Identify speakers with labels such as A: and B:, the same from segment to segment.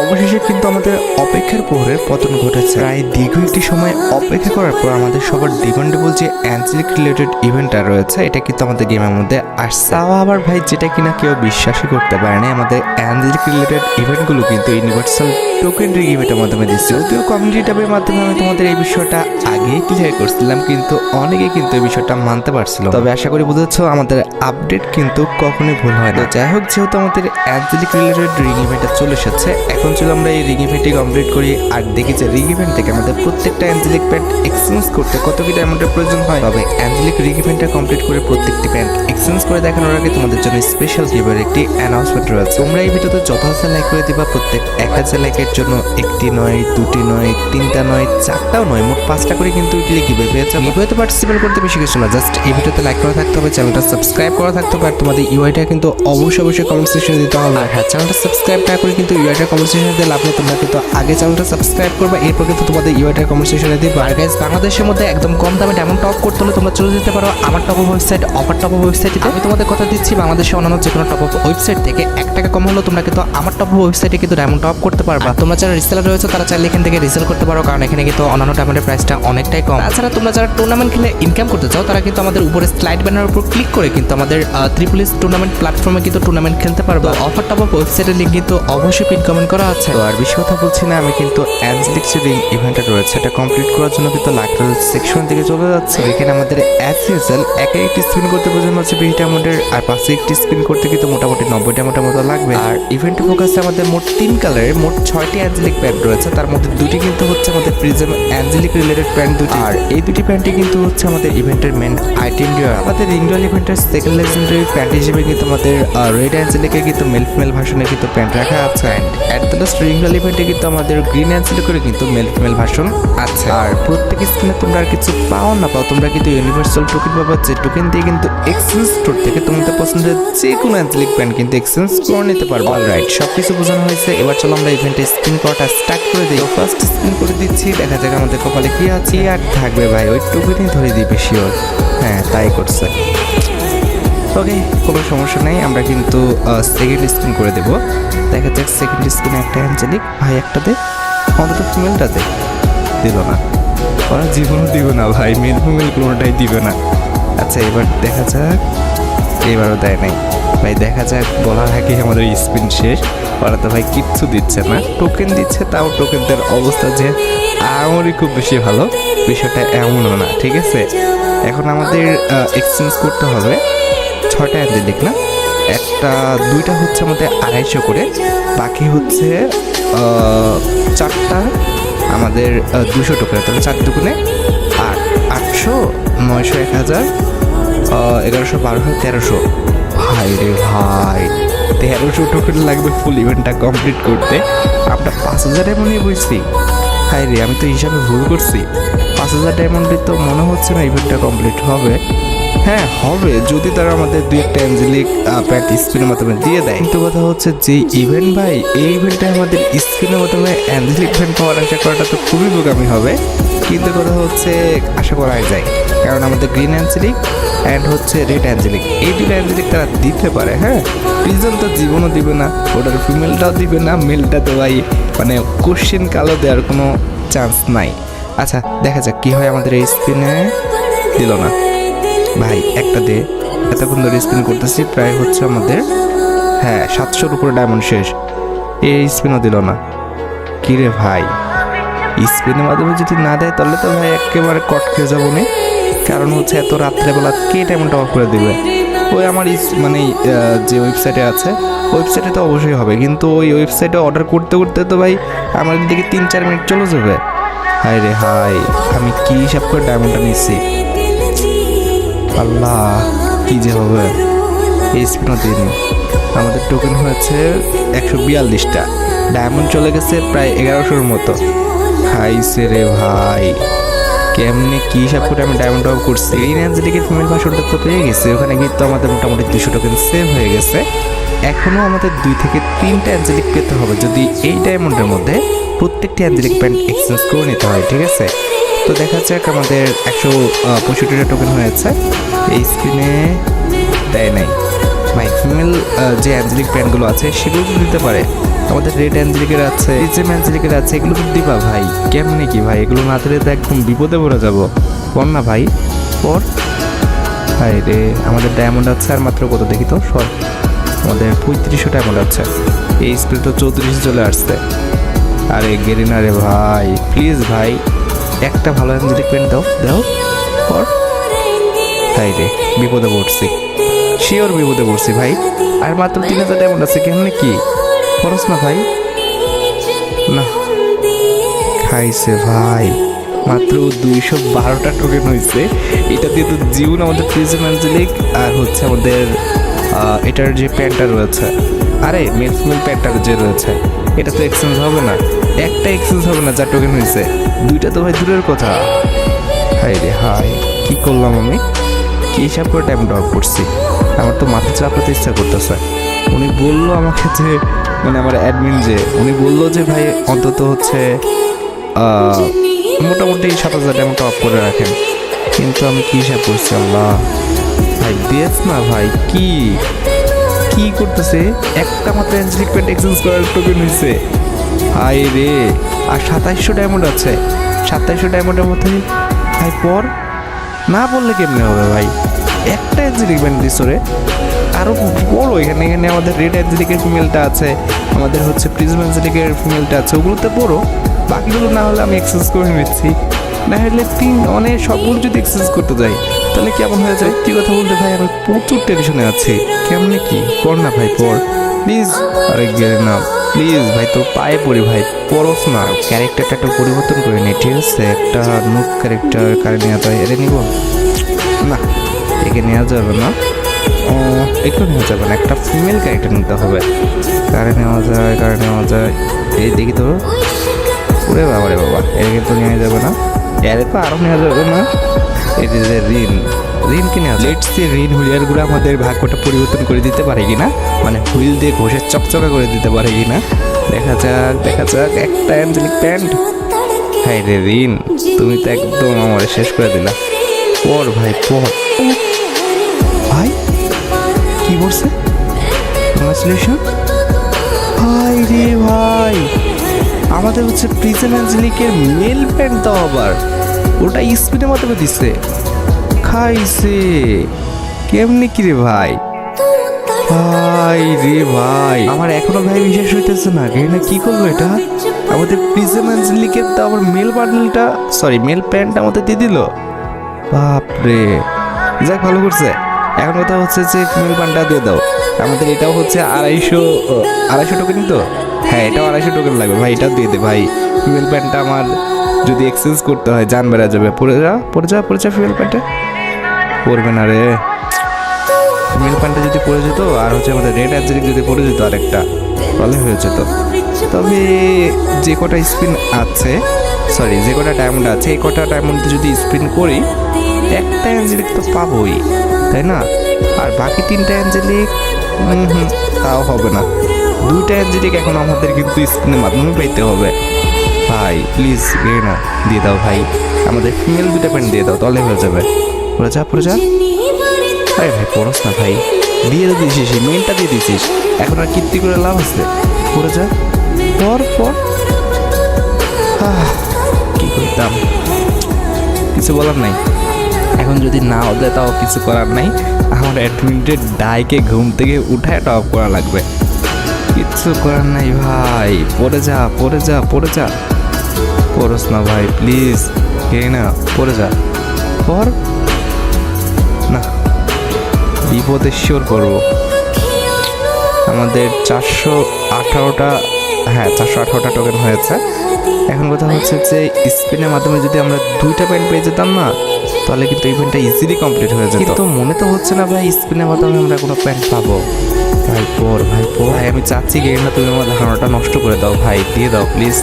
A: অবশেষে কিন্তু আমাদের অপেক্ষার প্রহরের পতন ঘটেছে। প্রায় দীর্ঘ একটি সময় অপেক্ষা করার পর আমাদের সবার ডিমান্ডেবল যে অ্যাঞ্জেলিক রিলেটেড ইভেন্টটা রয়েছে এটা কিন্তু আমাদের গেমের মধ্যে আসছে। তাও আবার ভাই যেটা কিনা কেউ বিশ্বাসই করতে পারে না, আমাদের অ্যাঞ্জেলিক রিলেটেড ইভেন্টগুলো কিন্তু ইউনিভার্সাল টোকেন রিগিমেন্টের মাধ্যমে দিচ্ছে। যদিও কমিউনিটি ট্যাবের মাধ্যমে আমি তোমাদের এই বিষয়টা আগেই ক্লিয়ার করছিলাম, কিন্তু অনেকে কিন্তু এই বিষয়টা মানতে পারছিল। তবে আশা করি বুঝেছ আমাদের আপডেট কিন্তু কখনোই ভুল হয় না। যাই হোক, যেহেতু আমাদের অ্যাঞ্জেলিক রিলেটেড রিং ইভেন্টটা চলে এসেছে, এখন চলো আমরা এই রিং ইভেন্টটি কমপ্লিট করি আর দেখি যে রিং ইভেন্ট থেকে আমাদের প্রত্যেকটা অ্যাঞ্জেলিক প্যান্ট এক্সচেঞ্জ করতে কত কি ডায়মন্ডের প্রয়োজন হয়। তবে অ্যাঞ্জেলিক রিং ইভেন্টটা কমপ্লিট করে প্রত্যেকটি প্যান্ট এক্সচেঞ্জ করে দেখানোর আগে তোমাদের জন্য স্পেশাল গিভের একটি অ্যানাউন্সমেন্ট রয়েছে। তোমরা এই ভিডিওতে যত হাজার লাইক করে দিবা, প্রত্যেক 1000 লাইকের জন্য একটি নয়, দুটি নয়, তিনটা নয়, চারটাও নয়, মোট 5টা করে কিন্তু গিভে পেয়ে যাবে। গিভেতে পার্টিসিপেট করতে বেশি কিছু না, জাস্ট এই ভিডিওতে লাইক করা থাকতে হবে, চ্যানেলটা সাবস্ক্রাইব করা থাকতে হবে, আর তোমাদের ইউআইটা কিন্তু অবশ্যই কমেন্ট সেকশনে দিতে হবে। আর হ্যাঁ, চ্যানেলটা সাবস্ক্রাইব না করে কিন্তু ইউআইটা কমেন্ট সেকশনে দিয়ে লাভ নেই। তোমরা কিন্তু আগে চ্যানেলটা সাবস্ক্রাইব করবে, এরপর কিন্তু তোমাদের ইউআইটা কমেন্ট সেকশনে দিবে। আর গাইস, বাংলাদেশের মধ্যে একদম কম দামে ডায়মন্ড টপ করতে হলে তোমরা চলে যেতে পারো আমার top up website offer top up ওয়েবসাইটে। আমি তোমাদের কথা দিচ্ছি, বাংলাদেশের অন্যান্য যে কোনো টপ আপ ওয়েবসাইট থেকে 1 টাকা কম হলেও তোমরা কিন্তু আমার টপ আপ ওয়েবসাইটে কিন্তু ডায়মন্ড টপ করতে পারবা। তোমরা যারা রিসেলার রয়েছে তারা চাইলে এখান থেকে রিসেল করতে পারো, কারণ এখানে কিন্তু অন্যান্য ডায়মন্ডের প্রাইসটা অনেকটাই কম। তাছাড়া তোমরা যারা টুর্নামেন্ট খেলে ইনকাম করতে চাও তারা কিন্তু আমাদের উপরে স্লাইড ব্যানারের উপর ক্লিক করে কিন্তু আমাদের ট্রিপল টুর্নামেন্ট প্ল্যাটফর্মে কিন্তু টুর্নামেন্ট খেলতে পারবে। অফার টপ আপ ওয়েবসাইটের লিঙ্ক কিন্তু অবশ্যই পিন কমেন্ট করা আছে। তো আর বেশি কথা বলছি না, আমি কিন্তু অ্যাঞ্জেলিক যে রিং ইভেন্টটা রয়েছে এটা কমপ্লিট করার জন্য কিন্তু লাইটাল সেকশন থেকে চলে যাচ্ছে। এখানে আমাদের অ্যাজ ইউজুয়াল একে একটি স্পিন করতে প্রয়োজন হচ্ছে 20 ডায়মন্ডের, আর 5 একটি স্পিন করতে কিন্তু মোটামুটি 90 ডায়মন্ডের মতো লাগবে। আর ইভেন্টে ফোকাসে আমাদের মোট 3 কালারের মোট 6টি অ্যাঞ্জেলিক প্যান্ট রয়েছে, তার মধ্যে 2টি কিন্তু হচ্ছে আমাদের প্রিজম অ্যাঞ্জেলিক রিলেটেড প্যান্ট 2টি, আর এই 2টি প্যান্টই কিন্তু হচ্ছে আমাদের ইভেন্টের মেন আইটেম। আমাদের রিংডল ইভেন্টের সেকেন্ড লেজেন্ডারি প্যান্ট হিসেবে কিন্তু আমাদের রেড অ্যাঞ্জেলিকের কিন্তু মেল ফিমেল ভার্সনের কিন্তু প্যান্ট রাখা আছে। অ্যাট দ্য লাস্ট রিংডল ইভেন্টে কিন্তু আমাদের গ্রিন অ্যাঞ্জেলিকের কিন্তু মেল ফিমেল ভার্সন আছে। আর প্রত্যেক স্কিনে তোমরা আর কিছু পাও না পাও, তোমরা কিন্তু ইউনিভার্সাল টোকেন পাবা, যে টোকেন দিয়ে কিন্তু এক্সচেঞ্জ স্টোর থেকে তোমাদের পছন্দের যে কোনো অ্যাঞ্জেলিক প্যান্ট কিন্তু এক্সচেঞ্জ করে নিতে পারবো। অলরাইট, সবকিছু বোঝানো হয়েছে, এবার চলো আমরা ইভেন্টে স্পিন করাটা স্টার্ট করে দিই। ফার্স্ট স্পিন করে দিচ্ছি, দেখা যাক আমাদের কপালে কি আছে। আর থাকবে ভাই, ওই টোকেনই ধরে দিবে শিওর। হ্যাঁ, তাই করছে। ওকে, কোনো সমস্যা নেই, আমরা কিন্তু সেকেন্ড স্পিন করে দেবো। দেখা যাক সেকেন্ড স্পিনে একটা অ্যাঞ্জেলিক, ভাই একটা দে, অন্তত ফিমেলটা দে। দিল না, ওরা জীবনও দিবে না ভাই, মেল ফিমেল কোনোটাই দিবে না। আচ্ছা, এবার দেখা যাক, এবারও দেয় নাই ভাই। দেখা যাক, বলার আগে আমাদের স্পিন শেষ। ওরা তো ভাই কিচ্ছু দিচ্ছে না, টোকেন দিচ্ছে, তাও টোকেনদের অবস্থা যে আমারই খুব বেশি ভালো, বিষয়টা এমনও না। ঠিক আছে, এখন আমাদের এক্সচেঞ্জ করতে হবে 6টা অ্যাঞ্জেলিক না, দুইটা হচ্ছে আমাদের 250 করে, বাকি হচ্ছে 4টা আমাদের 200 টোকেন। তাহলে 4 দুগুণে 8, 800, 900, 1000, 1100, 1200, 1300। ভাই রে ভাই, 1300 টোকেন লাগবে ফুল ইভেন্টটা কমপ্লিট করতে। আমরা 5000 ডায়মন্ডে বসছি। হাই রে, আমি তো হিসাবে ভুল করছি। 5000 ডায়মন্ডে তো মনে হচ্ছে না ইভেন্টটা কমপ্লিট হবে। হ্যাঁ হবে, যদি তারা আমাদের 2-1টা অ্যাঞ্জেলিক প্যান্ট স্পিনের মাধ্যমে দিয়ে দেয়। কিন্তু কথা হচ্ছে যে ইভেন্ট ভাই, এই ইভেন্টে আমাদের স্পিনের মাধ্যমে অ্যাঞ্জেলিক প্যান্ট পাওয়ার আশা করাটা তো খুবই বোকামি হবে। কিন্তু কথা হচ্ছে আশা করাই যায়, কারণ আমাদের গ্রিন অ্যাঞ্জেলিক অ্যান্ড হচ্ছে রেড অ্যাঞ্জেলিক, এই 2টা অ্যাঞ্জেলিক তারা দিতে পারে। হ্যাঁ, প্রিজন তো জীবনও দিবে না, ওটার ফিমেলটাও দিবে না, মেলটা তো ভাই মানে কোশ্চেন কালো দেওয়ার কোনো চান্স নাই। আচ্ছা, দেখা যাক কি হয় আমাদের এই স্পিনে। দিল না ভাই, একটা দে। এতক্ষণ ধরে স্পিন করতেছি, প্রায় হচ্ছে আমাদের 700-র উপরে ডায়মন্ড শেষ। এই স্পিনও দিল না। কি রে ভাই, স্পিনের মাধ্যমে যদি না দেয় তাহলে তো ভাই একেবারে কট খেয়ে যাবো না, কারণ হচ্ছে এত রাত্রেবেলা কে ডায়মন্ড অফ করে দেবে। ওই আমার মানে যে ওয়েবসাইটে আছে, ওয়েবসাইটে তো অবশ্যই হবে, কিন্তু ওই ওয়েবসাইটে অর্ডার করতে করতে তো ভাই আমার দিকে 3-4 মিনিট চলে যাবে। হাই রে হাই, আমি কি হিসাব করে ডায়মন্ডটা নিচ্ছি, আল্লাহ কি যে হবে। এই স্পিনও দিন, আমাদের টোকেন হয়েছে 142টা, ডায়মন্ড চলে গেছে প্রায় 1100-র মতো। খাইছে রে ভাই, কেমনে কি হিসাব করে আমি ডায়মন্ড অফ করছি। গ্রিন অ্যাঞ্জেলিকের ফিমেল ভার্সনটা তো পেয়ে গেছে, ওখানে কিন্তু আমাদের মোটামুটি 200 টোকেন সেভ হয়ে গেছে। এখনও আমাদের 2 থেকে 3টা অ্যাঞ্জেলিক পেতে হবে, যদি এই ডায়মন্ডের মধ্যে প্রত্যেকটি অ্যাঞ্জেলিক প্যান্ট এক্সচেঞ্জ করে নিতে হয়। ঠিক আছে, তো দেখা যাক, আমাদের 165টা টোকেন হয়েছে। এই স্ক্রিনে দেয় নাই ভাই, ফিমেল যে অ্যাঞ্জেলিক প্যান্টগুলো আছে সেগুলো তো দিতে পারে, আমাদের রেড অ্যাঞ্জেলিকের আছে, প্রিজম অ্যাঞ্জেলিকের আছে, এগুলো তো দিবা ভাই। কেমনে কি ভাই, এগুলো না দিলে তো একদম বিপদে পড়ে যাবো। পর না ভাই, পর। হাই রে, আমাদের ডায়মন্ড আছে আর মাত্র কত দেখি তো, সর। আমাদের 3500 ডায়মন্ড আছে, এই স্পিড তো 34 চলে আসছে। আরে গেরিনা রে ভাই, প্লিজ ভাই একটা ভালো অ্যাঞ্জেলিক পেন দাও, দাও পর। হাই রে, বিপদে পড়ছি, শিওর বিপদে পড়ছি ভাই। আর মাত্র 3000 ডায়মন্ড আছে, কেমনে কি খরচ না ভাই। না খাইছে ভাই, মাত্র 212টা টোকেন হয়েছে। এটা দিয়ে তো জীবন আমাদের প্রিজম অ্যাঞ্জেলিক আর হচ্ছে আমাদের এটার যে প্যান্টটা রয়েছে, আরে মেল ফিমেল প্যান্টটার যে রয়েছে, এটা তো এক্সচেঞ্জ হবে না। একটা এক্সচেঞ্জ হবে না, যা টোকেন হয়েছে। দুইটা তো ভাই দূরের কথা। হাই রে হাই, কি করলাম আমি, কি হিসাব করে টাইম ড্রপ করছি। আমার তো মাথা চাপাতে ইচ্ছা করতেছে। উনি বললো আমাকে যে, মানে আমার অ্যাডমিন যে, উনি বললো যে ভাই অন্তত হচ্ছে মোটামুটি 7000 টাকা টপ করে রাখেন। কিন্তু আমি কি হিসাব করছি, আল্লাহ ভাই দিয়েছ না ভাই, কি কি করতেছে। একটা মাত্র অ্যাঞ্জেলিক প্যান্ট এক্সচেঞ্জ করার টোকেন হয়েছে। হাই রে, আর 2700 ডায়মন্ড আছে। 2700 ডায়মন্ডের মধ্যে ভাই পর না বললে কেমনে হবে ভাই। একটা অ্যাঞ্জেলিক প্যান্ট দিস রে, আরও বড়। এখানে এখানে আমাদের রেড অ্যাঞ্জেলিকের ফিমেলটা আছে, আমাদের হচ্ছে প্রিজম অ্যাঞ্জেলিকের ফিমেলটা আছে, ওগুলোতে বড়। বাকিগুলো না হলে আমি এক্সচেঞ্জ করে নিচ্ছি, না হলে অনেক সবগুলো যদি এক্সচেঞ্জ করতে যাই তাহলে কেমন হয়ে যায়। কি কথা বলতে ভাই, আমি প্রচুর টেনশনে আছি। কেমনে কি কর না ভাই, পর প্লিজ। আরে গেলে না প্লিজ ভাই, তোর পায়ে পড়ি ভাই, পড়স না। ক্যারেক্টারটা একটু পরিবর্তন করে নি, ঠিক আছে। একটা নুক ক্যারেক্টার কারে নেওয়া যায়, এটা নিব না, একে নেওয়া যাবে না। একটু নেওয়া যাবে না, একটা ফিমেল ক্যারেক্টার নিতে হবে। কারে নেওয়া যায়, কারে নেওয়া যায়, এই দেখি তো। ওরে বাবা রে বাবা, এর কিন্তু নেওয়া যাবে না, এর তো আরও নেওয়া যাবে না। এটি যে ঋণ, ঋণ কিনে লেটস সি ঋণ হুইলারগুলো আমাদের ভাগ্যটা পরিবর্তন করে দিতে পারে কিনা, মানে হুইল দিয়ে ঘষে চকচকা করে দিতে পারে কিনা। দেখা যাক দেখা যাক। একটা অ্যাঞ্জেলিক প্যান্ট। হাই রে ঋণ, তুমি তো একদম আমার শেষ করে দিলা। পর ভাই পর। ভাই কি বলছে, কংগ্রাচুলেশন। হাই রে ভাই, আমাদের হচ্ছে প্রিজম অ্যাঞ্জেলিকের মেল প্যান্ট দাও আবার, ওটা স্পিনের মাধ্যমে দিচ্ছে। খাইছে কেমনি কি রে ভাই, ভাই রে ভাই, আমার এখনো ভাই বিশ্বাস হইতেছে না। না কি করলো এটা, আমাদের প্রিজম অ্যাঞ্জেলিকের তো আবার মেল বান্ডেলটা, সরি মেল প্যান্ট আমাদের দিয়ে দিল। বাপরে, যাক ভালো করছে। এখন কথা হচ্ছে যে ফিমেল প্যান্টটা দিয়ে দাও আমাদের। এটাও হচ্ছে 250 টোকেন তো, হ্যাঁ এটাও 250 টোকেন লাগবে ভাই, এটাও দিয়ে দে ভাই। ফিমেল প্যান্টটা আমার যদি এক্সচেঞ্জ করতে হয় জান বেড়া যাবে। পরে যা পরে যা পরে যা, ফিমেল প্যান্টে পরবে না রে। ফিমেল প্যান্টটা যদি পরে যেত আর হচ্ছে আমাদের রেড অ্যাঞ্জেলিক যদি পরে যেত আরেকটা, তাহলে হয়ে যেত। তবে যে কটা স্পিন আছে, সরি যে কটা ডায়মন্ড আছে, এই কটা ডায়মন্ড যদি স্পিন করি একটা অ্যাঞ্জেলিক তো পাবোই, তাই না? আর বাকি 3টা অ্যাঞ্জেলিক তাও হবে না। 2টা অ্যাঞ্জেলিক এখন আমাদের কিন্তু স্পিনের মাধ্যমে পাইতে হবে। ভাই প্লিজ না দিয়ে দাও ভাই, আমাদের ফিমেল 2টা প্যান্ট দিয়ে দাও, তাহলে হয়ে যাবে। পরে যা পরে যা। আরে ভাই পড়স না ভাই, দিয়ে তো দিয়েছিস, মেনটা দিয়ে দিয়েছিস, এখন আর কীর্তি করে লাভ আছে। পরে যা পর পর। কি করতাম, কিছু বলার নাই। এখন যদি নাও দেয় তাও কিছু করার নাই। আমার অ্যাডমিনের ডাইকে ঘুম থেকে উঠায় টপ করা লাগবে, কিচ্ছু করার নাই ভাই। পড়ে যা পড়ে যা পড়ে যা, পড়স না ভাই প্লিজ, কে না পড়ে যা পর না, বিপদে শিওর করবো। আমাদের 418টা, হ্যাঁ 418টা টোকেন হয়েছে। এখন কথা হচ্ছে যে স্পিনের মাধ্যমে যদি আমরা 2টা প্যান্ট পেয়ে যেতাম না, তাহলে কিন্তু ইভেন্টটা ইজিলি কমপ্লিট হয়ে যেত। কিন্তু মনে তো হচ্ছে না ভাই স্পিনের মাধ্যমে আমরা কোনো প্যান্ট পাবো। ভাই পর ভাই পর ভাই, আমি চাচ্ছি না তুমি আমার ধারণাটা নষ্ট করে দাও ভাই, দিয়ে দাও প্লিজ।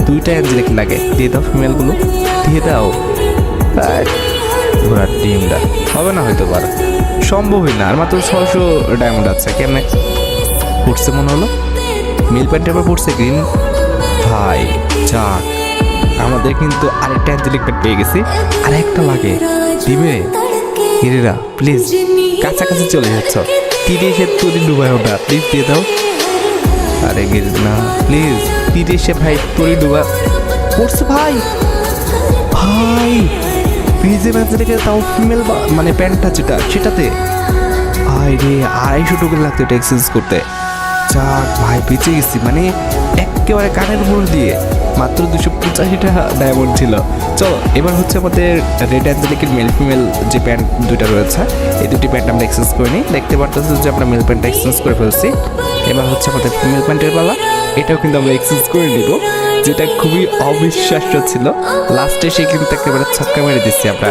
A: 2টা অ্যাঞ্জেলিক লাগে, দিয়ে দাও ফিমেলগুলো দিয়ে দাও। ঘোড়ার ডিমটা হবে না, হয়তো পারে, সম্ভবই না। আর মাত্র 600 ডায়মন্ড আছে, কেমনে পড়ছে মনে হলো। মিল প্যান্টের পর পড়ছে গ্রিন। ভাই যাক, আমাদের কিন্তু আরেকটা অ্যাঞ্জেলিক প্যান্ট পেয়ে গেছি, আর একটা লাগে। দিবে হিরেরা প্লিজ, কাছাকাছি চলে যাচ্ছ, 30 এ 70 ডুবাই ওটা, প্লিজ দিয়ে দাও। আরে গেরিস না প্লিজ, তীরে এসে ভাই তোরই ডুবা পড়ছে ভাই। ভাই ফ্রিজে ম্যাচ রেখে তাও ফিমেল মানে প্যান্টটা যেটা সেটাতে ভাই রে 250 টোকেন লাগতো এটা এক্সচেঞ্জ করতে। যাক ভাই বেঁচে গেছি, মানে একেবারে কানের উপর দিয়ে মাত্র 285টা ডায়মন্ড ছিল। চলো এবার হচ্ছে আমাদের রেড অ্যাঞ্জেলিকের মেল ফিমেল যে প্যান্ট দুইটা রয়েছে এই দুটি প্যান্ট আমরা এক্সচেঞ্জ করে নিই। দেখতে পারতেছি যে আমরা মেল প্যান্টটা এক্সচেঞ্জ করে ফেলছি। এবার হচ্ছে আমাদের ফিমেল প্যান্টের পালা, এটাও কিন্তু আমরা এক্সচেঞ্জ করে নিব, যেটা খুবই অবিশ্বাস্য ছিল। লাস্টে সে কিন্তু একেবারে ছক্কা মেরে দিচ্ছি আমরা,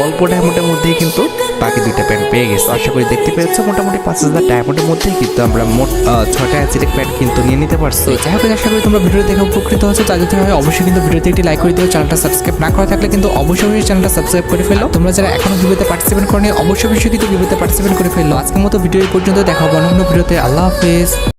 A: অল্প ডায়মন্ডের মধ্যেই কিন্তু বাকি দুইটা প্যান্ট পেয়ে গেছি। আশা করি দেখতে পেয়েছো মোটামুটি 5000 ডায়মন্ডের মধ্যেই কিন্তু আমরা মোট 6টা অ্যাঞ্জেলিক প্যান্ট কিন্তু নিয়ে নিতে পারছি।
B: যাই হোক, আশা করি তোমরা ভিডিও দেখে উপকৃত হচ্ছে। তাদের জন্য অবশ্যই কিন্তু ভিডিওতে একটি লাইক করে দিও। চ্যানেলটা সাবস্ক্রাইব না করা থাকলে কিন্তু অবশ্যই চ্যানেলটা সাবস্ক্রাইব করে ফেলো। তোমরা যারা এখনো ভিডিওতে পার্টিসিপেট করনি অবশ্যই কিন্তু ভিডিওতে পার্টিসিপেট করে ফেলো। আজকের মতো ভিডিও পর্যন্ত দেখা হবে অন্য ভিডিওতে। আল্লাহ হাফেজ।